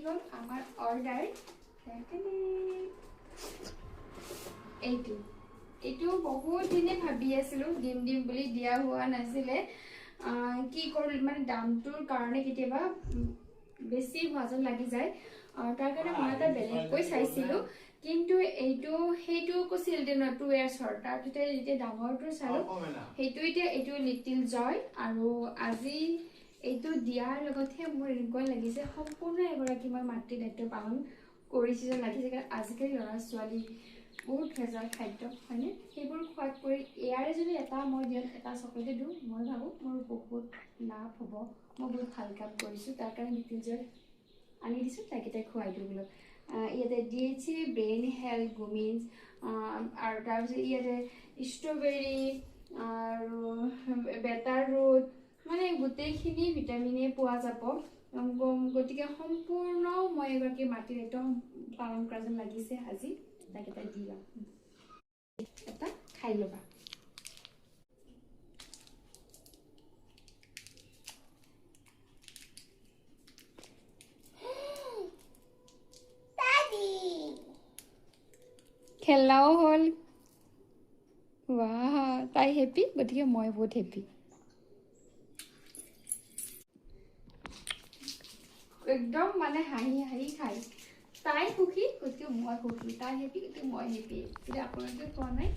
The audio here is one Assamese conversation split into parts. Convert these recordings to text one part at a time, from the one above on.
হ'ল আমাৰ অৰ্ডাৰ এইটো বহুত দিনে ভাবি আছিলোঁ দিম বুলি দিয়া হোৱা নাছিলে কি কৰোঁ মানে দামটোৰ কাৰণে কেতিয়াবা বেছি হোৱা যেন লাগি যায় তাৰ কাৰণে মই এটা বেলেগকৈ চাইছিলোঁ কিন্তু এইটো সেইটো কৈছিল যে 2 ইয়াৰ্ছৰ তাৰ ভিতৰত যেতিয়া ডাঙৰটো চালোঁ এইটো লিটিল জয় আৰু আজি এইটো দিয়াৰ লগতহে মোৰ এনেকুৱা লাগিছে সম্পূৰ্ণ এগৰাকী মই মাতৃ দায়িত্ব পালন কৰিছে যেন লাগিছে কাৰণ আজিকালি ল'ৰা ছোৱালী বহুত ভেজাল খাদ্য হয়নে সেইবোৰ খোৱাত কৰি ইয়াৰে যদি এটা মই দিয়াত এটা চকলেটে দিওঁ মই ভাবোঁ মোৰ বহুত লাভ হ'ব মই বহুত ভাল কাম কৰিছোঁ তাৰ কাৰণে লিটিল জয় আনি দিছোঁ তাইকেইটাই খুৱাই দিওঁ বোলো ইয়াতে দিয়েছে ব্ৰেইন হেল্থ গুমিনছ আৰু তাৰপিছত ইয়াতে ষ্ট্ৰবেৰী আৰু বেটাৰ ৰুট মানে গোটেইখিনি ভিটামিনে পোৱা যাব গতিকে সম্পূৰ্ণ মই এগৰাকী মাতৃ দায়িত্ব পালন কৰা যেন লাগিছে আজি তাইকেইটা দি লওঁ এটা খাই ল'বা খেলাও হ'ল ৱাহ তাই হেপী গতিকে মই বহুত হেপী একদম মানে হাঁহি হাঁহি খাই তাই সুখী গতিকে মই সুখী তাই হেপী গতিকে মই হেপী কিন্তু আপোনালোকে খোৱা নাই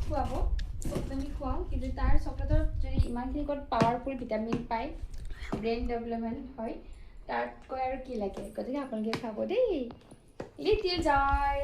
খুৱাব আমি খুৱাওঁ কিন্তু তাৰ চকলেটৰ যদি ইমানখিনি ক'ত পাৱাৰফুল ভিটামিন পায় ব্ৰেইন ডেভেলপমেণ্ট হয় তাতকৈ আৰু কি লাগে গতিকে আপোনালোকে খাব দেই লিটিল জয়